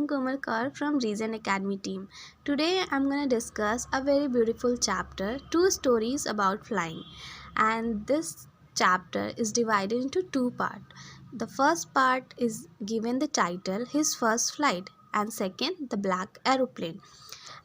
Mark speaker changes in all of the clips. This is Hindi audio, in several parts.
Speaker 1: Komal Kour from Regent Academy Team. Today I'm going to discuss a very beautiful chapter, two stories about flying. And this chapter is divided into two parts. The first part is given the title His First Flight, and second, The Black Aeroplane.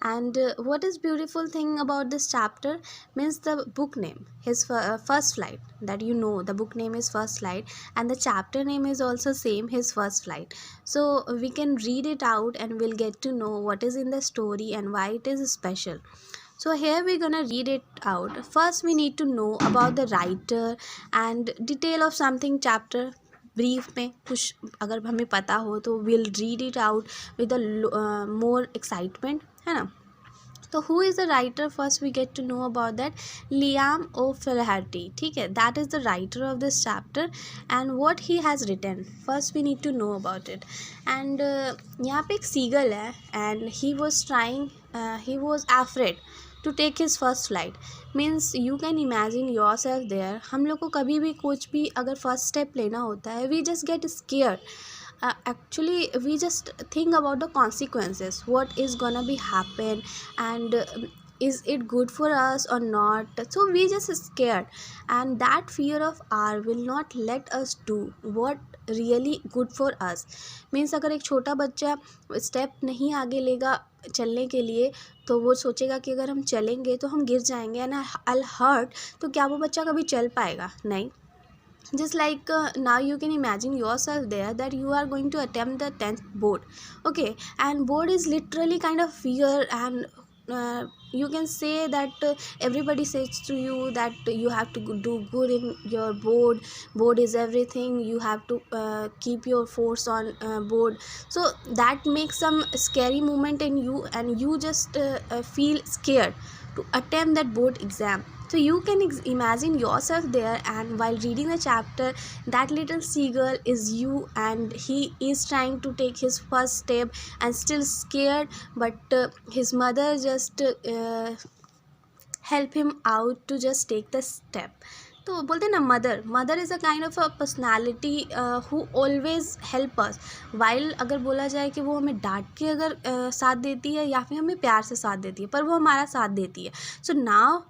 Speaker 1: And what is beautiful thing about this chapter means the book name, his first flight, that the book name is First Flight, and the chapter name is also same, his first flight. So we can read it out and we'll get to know what is in the story and why it is special. So here we're gonna read it out. First we need to know about the writer and detail of something chapter brief में कुछ अगर हमें पता हो तो we'll read it out with a more excitement, है ना. तो who is the writer first we get to know about that, Liam O'Flaherty. ठीक है, that is the writer of this chapter and what he has written. First we need to know about it. And यहाँ पे एक सीगल है and he was afraid to take his first flight. Means you can imagine yourself there. हम लोग को कभी भी कुछ भी अगर फर्स्ट स्टेप लेना होता है, we just get scare. Actually we just think about the consequences, what is gonna be happen, and is it good for us or not. So we just scared, and that fear of our will not let us do what really good for us. Means अगर एक छोटा बच्चा स्टेप नहीं आगे लेगा चलने के लिए तो वो सोचेगा कि अगर हम चलेंगे तो हम गिर जाएंगे एंड आई हर्ट, तो क्या वो बच्चा कभी चल पाएगा? नहीं. Just like now you can imagine yourself there that you are going to attempt the 10th board, okay, and board is literally kind of fear, and you can say that everybody says to you that you have to do good in your board is everything, you have to keep your force on board. So that makes some scary moment in you and you just feel scared to attempt that board exam. So you can imagine yourself there, and while reading the chapter, that little seagull is you and he is trying to take his first step and still scared, but his mother just help him out to just take the step. तो बोलते हैं ना, mother is a kind of a personality who always help us. While अगर बोला जाए कि वो हमें डांट के अगर साथ देती है या फिर हमें प्यार से साथ देती है, पर वो हमारा साथ देती है. So now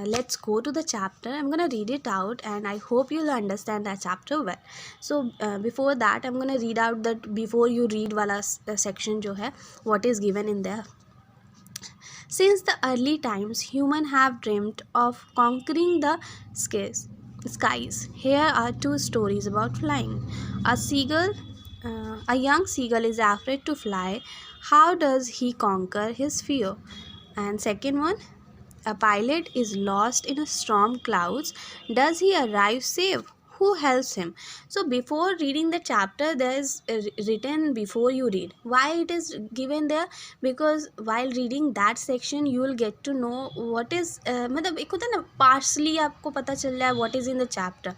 Speaker 1: let's go to the chapter. I'm gonna read it out and I hope you'll understand that chapter well. So before that I'm gonna read out that before you read वाला section जो है, what is given in there. Since the early times, humans have dreamt of conquering the skies. Here are two stories about flying. A young seagull is afraid to fly. How does he conquer his fear? And second one, a pilot is lost in a storm clouds. Does he arrive safe? Who helps him? So before reading the chapter, there is written before you read. Why it is given there? Because while reading that section, you will get to know what is मतलब एक होता है ना, partially आपको पता चल जाए what is in the chapter.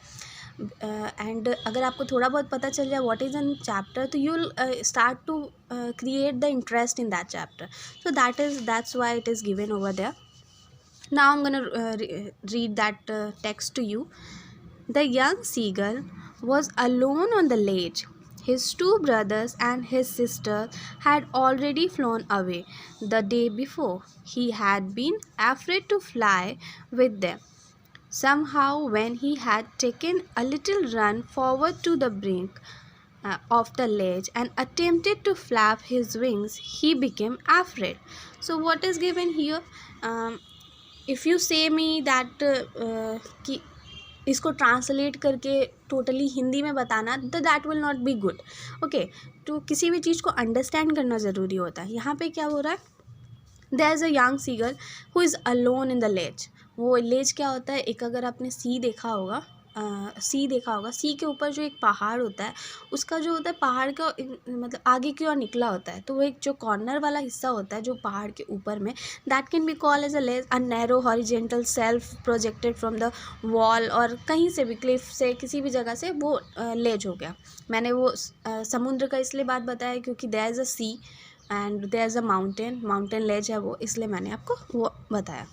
Speaker 1: And अगर आपको थोड़ा बहुत पता चल जाए what is in chapter, तो you will start to create the interest in that chapter. So that's why it is given over there. Now I'm gonna read that text to you. The young seagull was alone on the ledge. His two brothers and his sister had already flown away the day before. He had been afraid to fly with them. Somehow, when he had taken a little run forward to the brink of the ledge and attempted to flap his wings, he became afraid. So what is given here? If you say me that कि इसको ट्रांसलेट करके टोटली हिंदी में बताना, तो that will not be good. Okay, तो किसी भी चीज़ को अंडरस्टैंड करना ज़रूरी होता है. यहाँ पे क्या हो रहा है, there is a young seagull who is alone in the ledge. वो लेज क्या होता है, एक अगर आपने सी देखा होगा, सी के ऊपर जो एक पहाड़ होता है, उसका जो होता है पहाड़ का मतलब आगे की ओर निकला होता है, तो वो एक जो कॉर्नर वाला हिस्सा होता है जो पहाड़ के ऊपर में, that can be call as a narrow horizontal shelf projected from the wall, और कहीं से भी क्लिफ से किसी भी जगह से वो लेज हो गया. मैंने वो समुद्र का इसलिए बात बताया क्योंकि there is a sea and there is a mountain ledge है वो, इसलिए मैंने आपको वो बताया.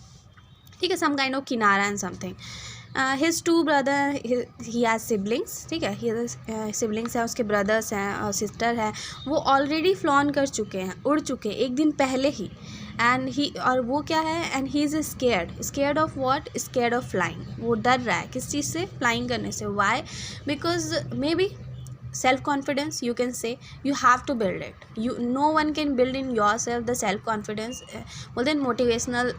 Speaker 1: ठीक है, सम काइंड ऑफ किनारा and something. His two brother, he has siblings, ठीक है, ही सिबलिंग्स हैं, उसके ब्रदर्स हैं और सिस्टर है, वो ऑलरेडी फ्लॉन कर चुके हैं, उड़ चुके हैं एक दिन पहले ही। एंड ही, और वो क्या है, and he is scared of what, scared of flying, वो डर रहा है किस चीज़ से, फ्लाइंग करने से। Why? Because may be self confidence, you can say, you have to build it, you, no one can build in yourself the self confidence। बोलते हैं मोटिवेशनल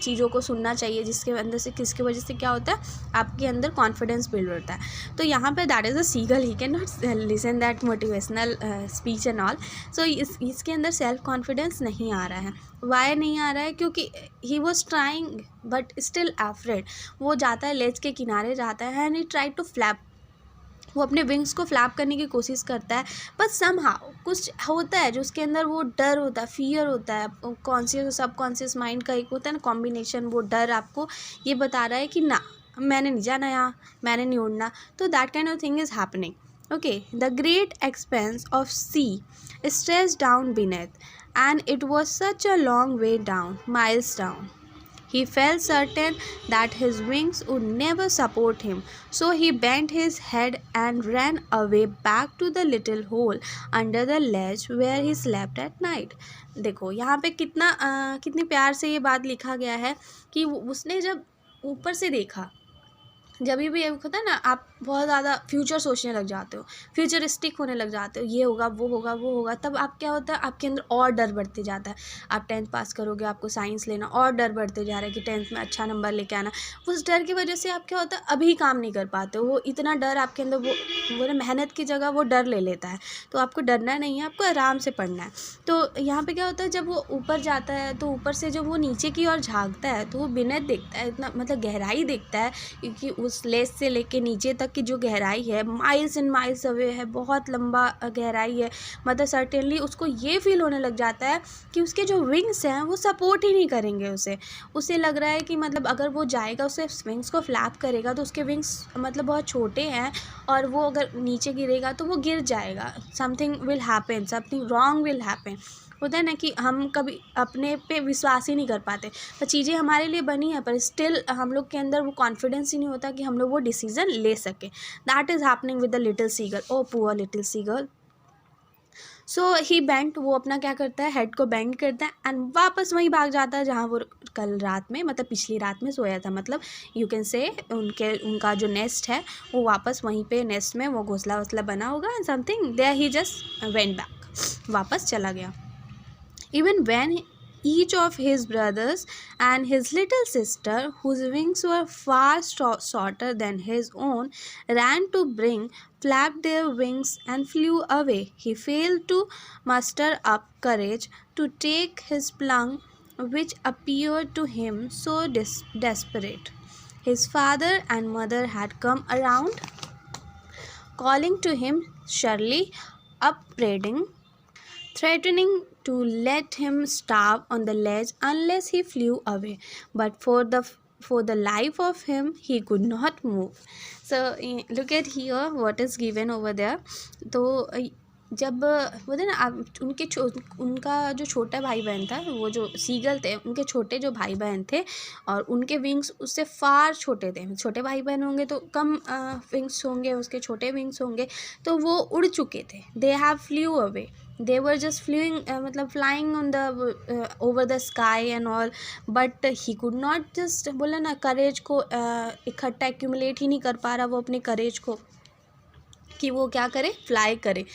Speaker 1: चीज़ों को सुनना चाहिए जिसके अंदर से, किसके वजह से क्या होता है, आपके अंदर कॉन्फिडेंस बिल्ड होता है। तो यहाँ पे that is a seagull, he can not listen that motivational speech and all. So इसके अंदर सेल्फ कॉन्फिडेंस नहीं आ रहा है। वाई नहीं आ रहा है? क्योंकि he was trying but still afraid. वो जाता है लेज के किनारे जाता है and he try to flap, वो अपने विंग्स को फ्लैप करने की कोशिश करता है, बट समहाउ कुछ होता है जो उसके अंदर वो डर होता है, फियर होता है, कॉन्शियस और सबकॉन्शियस माइंड का एक होता है ना कॉम्बिनेशन, वो डर आपको ये बता रहा है कि ना, मैंने नहीं जाना यहाँ, मैंने नहीं उड़ना। तो that kind of thing is happening. Okay, the great expanse of sea stretch down beneath, and it was such a long way down, miles down. He felt certain that his wings would never support him, so he bent his head and ran away back to the little hole under the ledge where he slept at night। देखो यहाँ पे कितने प्यार से ये बात लिखा गया है कि उसने जब ऊपर से देखा, जब भी एक होता है ना, आप बहुत ज़्यादा फ्यूचर सोचने लग जाते हो, फ्यूचरिस्टिक होने लग जाते हो, ये होगा वो होगा वो होगा, तब आप क्या होता है, आपके अंदर और डर बढ़ते जाता है। आप 10th पास करोगे, आपको साइंस लेना, और डर बढ़ते जा रहा है कि 10th में अच्छा नंबर लेके आना। उस डर की वजह से आप क्या होता है, अभी काम नहीं कर पाते हो। वो इतना डर आपके अंदर, वो मेहनत की जगह वो डर ले लेता है। तो आपको डरना नहीं है, आपको आराम से पढ़ना है। तो यहाँ पर क्या होता है, जब वो ऊपर जाता है तो ऊपर से जब वो नीचे की ओर झाँकता है तो वो बिनेथ देखता है, इतना मतलब गहराई देखता है, क्योंकि उस लेस से लेके नीचे तक की जो गहराई है, माइल्स एंड माइल्स अवे है, बहुत लंबा गहराई है। मतलब सर्टेनली उसको ये फील होने लग जाता है कि उसके जो विंग्स हैं वो सपोर्ट ही नहीं करेंगे उसे लग रहा है कि मतलब अगर वो जाएगा, उसे विंग्स को फ्लैप करेगा तो उसके विंग्स मतलब बहुत छोटे हैं, और वो अगर नीचे गिरेगा तो वो गिर जाएगा, something will happen, something wrong will happen. होता है ना कि हम कभी अपने पे विश्वास ही नहीं कर पाते, तो चीज़ें हमारे लिए बनी है पर स्टिल हम लोग के अंदर वो कॉन्फिडेंस ही नहीं होता कि हम लोग वो डिसीजन ले सकें। That is happening with the little seagull. Oh poor little seagull. So he bent, वो अपना क्या करता है, हेड को बेंड करता है एंड वापस वहीं भाग जाता है जहाँ वो कल रात में, मतलब पिछली रात में सोया था। मतलब यू कैन से उनका जो नेस्ट है वो वापस वहीं पे नेस्ट में वो घोंसला वोसला बना होगा and something there he just went back, वापस चला गया। Even when each of his brothers and his little sister, whose wings were far shorter than his own, ran to bring, flapped their wings and flew away, he failed to muster up courage to take his plunge, which appeared to him so desperate. His father and mother had come around, calling to him surely, upbraiding, threatening to let him starve on the ledge unless he flew away, but for the life of him he could not move। So look at here what is given over there। तो जब बोलते हैं ना, आप उनका जो छोटा भाई बहन था, वो जो सीगल थे, उनके छोटे जो भाई बहन थे और उनके विंग्स उससे फार छोटे थे। छोटे भाई बहन होंगे तो कम विंग्स होंगे, उसके छोटे विंग्स होंगे, तो वो उड़ चुके थे। They have flew away, they were just मतलब flying on the over the sky and all, but he could not just, बोला ना, करेज को इकट्ठा एक्यूमुलेट ही नहीं कर पा रहा वो अपने करेज को कि वो क्या करे, फ्लाई करे।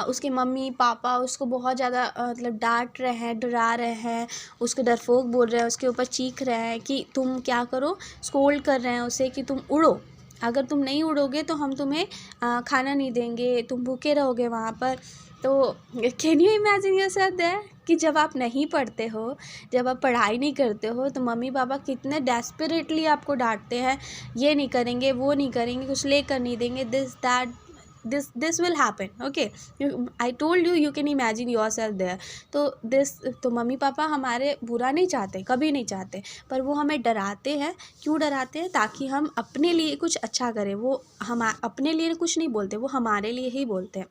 Speaker 1: उसके मम्मी पापा उसको बहुत ज़्यादा मतलब डांट रहे हैं, डरा रहे हैं, उसको डरपोक बोल रहे हैं, उसके ऊपर चीख रहे हैं कि तुम क्या करो, स्कोल्ड कर रहे हैं उसे कि तुम उड़ो, अगर तुम नहीं उड़ोगे तो हम तुम्हें खाना नहीं देंगे, तुम भूखे रहोगे वहाँ पर। तो can you imagine yourself there कि जब आप नहीं पढ़ते हो, जब आप पढ़ाई नहीं करते हो, तो मम्मी पापा कितने डेस्परेटली आपको डांटते हैं, ये नहीं करेंगे, वो नहीं करेंगे, कुछ लेकर नहीं देंगे, this that, this will happen। okay, I told you, you can imagine yourself there। तो मम्मी पापा हमारे बुरा नहीं चाहते, कभी नहीं चाहते, पर वो हमें डराते हैं। क्यों डराते हैं? ताकि हम अपने लिए कुछ अच्छा करें। वो हम अपने लिए कुछ नहीं बोलते, वो हमारे लिए ही बोलते हैं।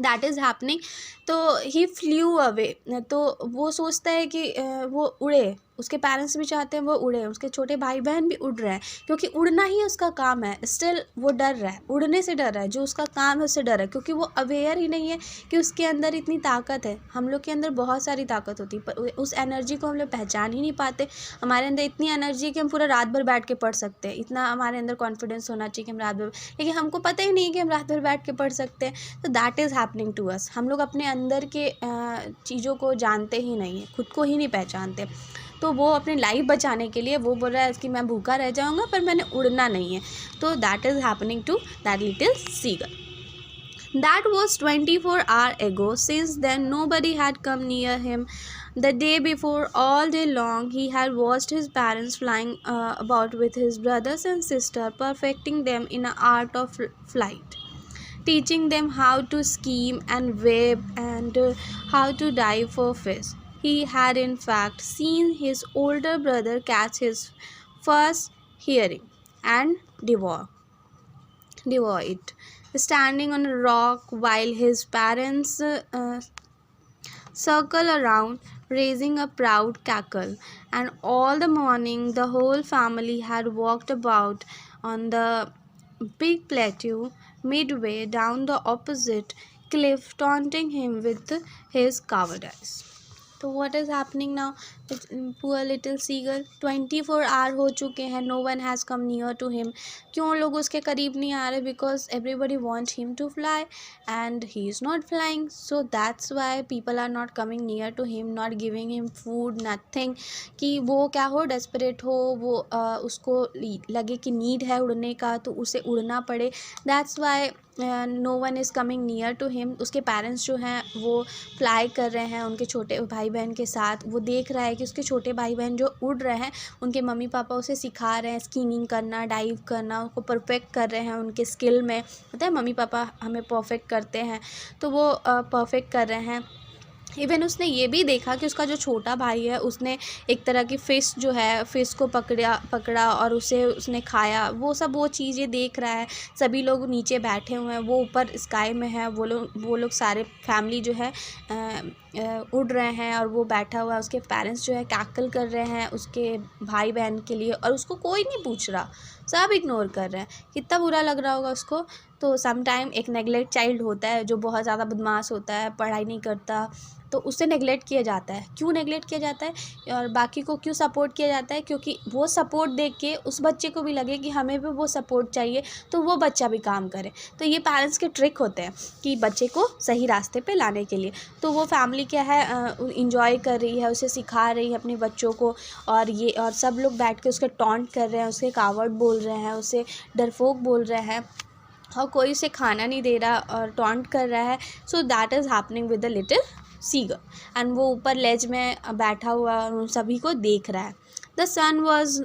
Speaker 1: That is happening. तो ही फ्ल्यू अवे, तो वो सोचता है कि वो उड़े, उसके पेरेंट्स भी चाहते हैं वो उड़े, उसके छोटे भाई बहन भी उड़ रहे हैं, क्योंकि उड़ना ही उसका काम है। स्टिल वो डर रहा है, उड़ने से डर रहा है, जो उसका काम है उससे डर है, क्योंकि वो अवेयर ही नहीं है कि उसके अंदर इतनी ताकत है। हम लोग के अंदर बहुत सारी ताकत होती है, पर उस एनर्जी को हम लोग पहचान ही नहीं पाते। हमारे अंदर इतनी एनर्जी है कि हम पूरा रात भर बैठ के पढ़ सकते हैं, इतना हमारे अंदर कॉन्फिडेंस होना चाहिए कि हम रात भर, लेकिन हमको पता ही नहीं है कि हम रात भर बैठ के पढ़ सकते हैं। तो that is happening to us. हम लोग अपने अंदर के चीज़ों को जानते ही नहीं हैं, खुद को ही नहीं पहचानते। तो वो अपनी लाइफ बचाने के लिए वो बोल रहा है कि मैं भूखा रह जाऊँगा, पर मैंने उड़ना नहीं है। तो that is happening to that little seagull. That was 24 hours ago. Since then, nobody had come near him. The day before, all day long, he had watched his parents flying about with his brothers and sister, perfecting them in the art of flight, teaching them how to scheme and whip and how to dive for fish. He had, in fact, seen his older brother catch his first hearing and devour it, standing on a rock while his parents circle around, raising a proud cackle. And all the morning, the whole family had walked about on the big plateau midway down the opposite cliff, taunting him with his cowardice. तो what is happening now with poor little seagull? 24 hour हो चुके हैं, no one has come near to him. क्यों लोग उसके करीब नहीं आ रहे? Because everybody want him to fly and he is not flying, so that's why people are not coming near to him, not giving him food, nothing. कि वो क्या हो, डेस्परेट हो, वो उसको लगे कि नीड है उड़ने का, तो उसे उड़ना पड़े। That's why no one is coming near to him. उसके पेरेंट्स जो हैं वो फ्लाई कर रहे हैं उनके छोटे भाई बहन के साथ। वो देख रहा है कि उसके छोटे भाई बहन जो उड़ रहे हैं, उनके मम्मी पापा उसे सिखा रहे हैं स्कीमिंग करना, डाइव करना, उसको परफेक्ट कर रहे हैं उनके स्किल में। पता है मम्मी पापा हमें परफेक्ट करते हैं, तो वो परफेक्ट कर रहे हैं। इवन उसने ये भी देखा कि उसका जो छोटा भाई है उसने एक तरह की फ़िश जो है, फ़िश को पकड़ा और उसे उसने खाया। वो चीज़ें देख रहा है। सभी लोग नीचे बैठे हुए हैं, वो ऊपर स्काई में है। वो लोग सारे फैमिली जो है उड़ रहे हैं और वो बैठा हुआ है। उसके पेरेंट्स जो है कैकल कर रहे हैं उसके भाई बहन के लिए, और उसको कोई नहीं पूछ रहा, सब इग्नोर कर रहे हैं। कितना बुरा लग रहा होगा उसको। तो समटाइम एक नेगलेक्ट चाइल्ड होता है जो बहुत ज़्यादा बदमाश होता है, पढ़ाई नहीं करता, तो उससे नेगलेक्ट किया जाता है। क्यों नेगलेक्ट किया जाता है और बाकी को क्यों सपोर्ट किया जाता है? क्योंकि वो सपोर्ट देख के उस बच्चे को भी लगे कि हमें भी वो सपोर्ट चाहिए, तो वो बच्चा भी काम करे। तो ये पेरेंट्स के ट्रिक होते हैं कि बच्चे को सही रास्ते पे लाने के लिए। तो वो फैमिली क्या है, इंजॉय कर रही है, उसे सिखा रही है अपने बच्चों को, और सब लोग बैठ के उसके टॉन्ट कर रहे हैं, उसके कावर्ड बोल रहे हैं, उसे डरपोक बोल रहे हैं, और कोई उसे खाना नहीं दे रहा और टॉन्ट कर रहा है। So that is happening with the little Seeger. And वो ऊपर लेज में बैठा हुआ और उन सभी को देख रहा है। The sun was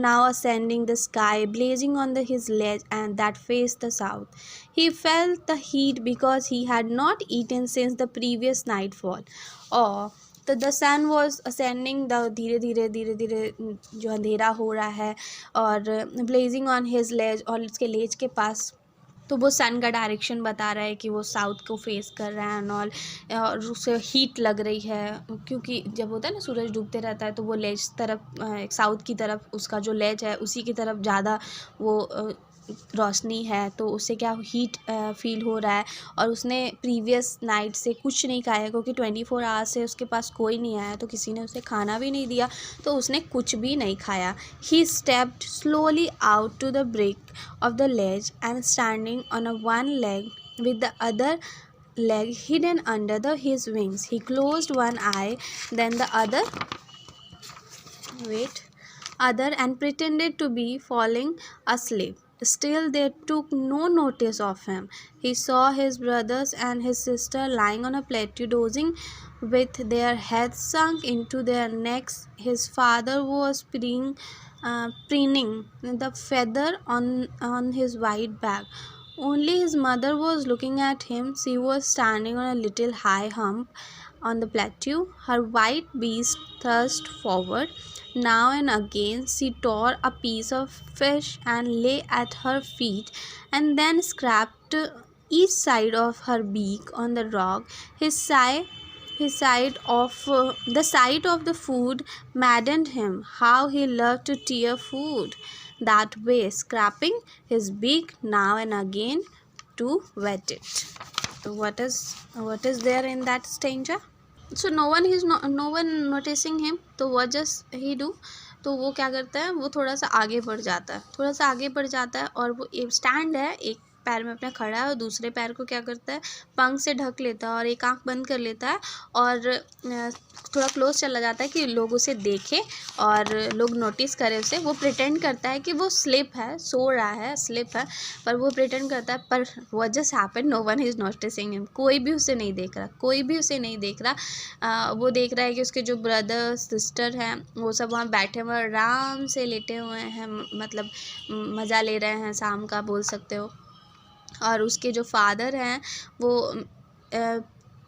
Speaker 1: now ascending the sky, blazing on his ledge and that faced the south. He felt the heat because he had not eaten since the previous nightfall. और तो the sun was ascending, the धीरे धीरे जो अंधेरा हो रहा है, और ब्लेजिंग ऑन हिज लेज, और उसके लेज के पास। तो वो सन का डायरेक्शन बता रहा है कि वो साउथ को फेस कर रहा है एंड ऑल, और उसे हीट लग रही है, क्योंकि जब होता है ना सूरज डूबते रहता है तो वो लेज तरफ, साउथ की तरफ उसका जो लेज है उसी की तरफ ज़्यादा वो रोशनी है, तो उससे क्या हीट फील हो रहा है। और उसने प्रीवियस नाइट से कुछ नहीं खाया, क्योंकि 24 आवर्स से उसके पास कोई नहीं आया, तो किसी ने उसे खाना भी नहीं दिया, तो उसने कुछ भी नहीं खाया। He stepped slowly out to the break of the ledge and standing on a one leg with the other leg hidden under his wings. He closed one eye, then the other and pretended to be falling asleep. Still, they took no notice of him. He saw his brothers and his sister lying on a plateau, dozing with their heads sunk into their necks. His father was preening the feather on his white back. Only his mother was looking at him. She was standing on a little high hump on the plateau, her white beast thrust forward. Now and again she tore a piece of fish and lay at her feet, and then scraped each side of her beak on the rock. His sight of the sight of the food maddened him. How he loved to tear food that way, scraping his beak now and again to wet it. So what is there in that stranger? So no one noticing him. तो what just he do? तो वो क्या करता है, वो थोड़ा सा आगे बढ़ जाता है, और वो एक स्टैंड है, एक पैर में अपने खड़ा है और दूसरे पैर को क्या करता है, पंख से ढक लेता है और एक आंख बंद कर लेता है और थोड़ा क्लोज चला जाता है कि लोग उसे देखें और लोग नोटिस करें उसे. वो प्रिटेंड करता है कि वो स्लिप है, सो रहा है, स्लिप है, पर वो प्रिटेंड करता है. पर what just happen, no one is noticing him. कोई भी उसे नहीं देख रहा. वो देख रहा है कि उसके जो ब्रदर सिस्टर हैं वो सब वहाँ बैठे हुए आराम से लेटे हुए हैं, मतलब मज़ा ले रहे हैं शाम का, बोल सकते हो. और उसके जो फादर हैं वो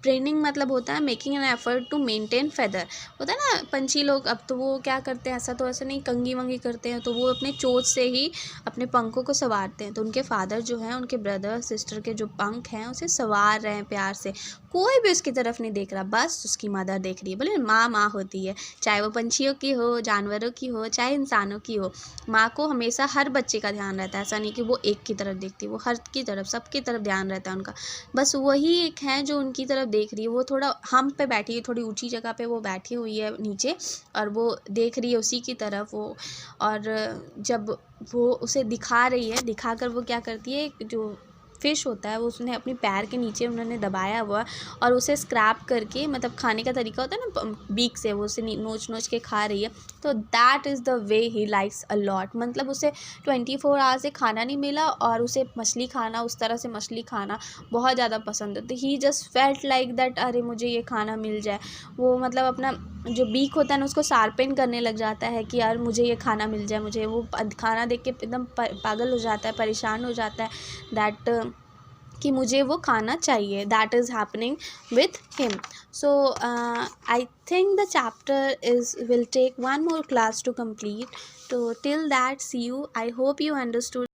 Speaker 1: ट्रेनिंग, मतलब होता है making an effort to maintain feather. होता है ना पंछी लोग, अब तो वो क्या करते हैं, ऐसा नहीं, कंगी वंगी करते हैं, तो वो अपने चोंच से ही अपने पंखों को संवारते हैं. तो उनके फादर जो हैं, उनके ब्रदर सिस्टर के जो पंख हैं उसे संवार रहे हैं प्यार से. कोई भी उसकी तरफ नहीं देख रहा, बस उसकी मदर देख रही है. बोले माँ होती है, चाहे वो पंछियों की हो, जानवरों की हो, चाहे इंसानों की हो. माँ को हमेशा हर बच्चे का ध्यान रहता है. ऐसा नहीं कि वो एक की तरफ देखती है, वो हर की तरफ, सबकी तरफ ध्यान रहता है उनका. बस वही एक है जो उनकी तरफ देख रही है. वो थोड़ा हम पे बैठी है, थोड़ी ऊंची जगह पे वो बैठी हुई है नीचे, और वो देख रही है उसी की तरफ वो. और जब वो उसे दिखा रही है, दिखाकर वो क्या करती है, जो फ़िश होता है वो उसने अपने पैर के नीचे उन्होंने दबाया हुआ और उसे स्क्रैप करके, मतलब खाने का तरीका होता है ना बीक से, वो उसे नोच के खा रही है. तो that is the way he likes a lot. मतलब उसे 24 आवर्स से खाना नहीं मिला और उसे मछली खाना, उस तरह से मछली खाना बहुत ज़्यादा पसंद है. तो ही जस्ट फेल्ट लाइक दैट, अरे मुझे ये खाना मिल जाए. वो मतलब अपना जो बीक होता है ना उसको शार्पेन करने लग जाता है कि यार मुझे ये खाना मिल जाए. मुझे वो खाना देख के एकदम पागल हो जाता है, परेशान हो जाता है, दैट कि मुझे वो खाना चाहिए. That is happening with him. So I think the chapter is will take one more class to complete. So till that, see you. I hope you understood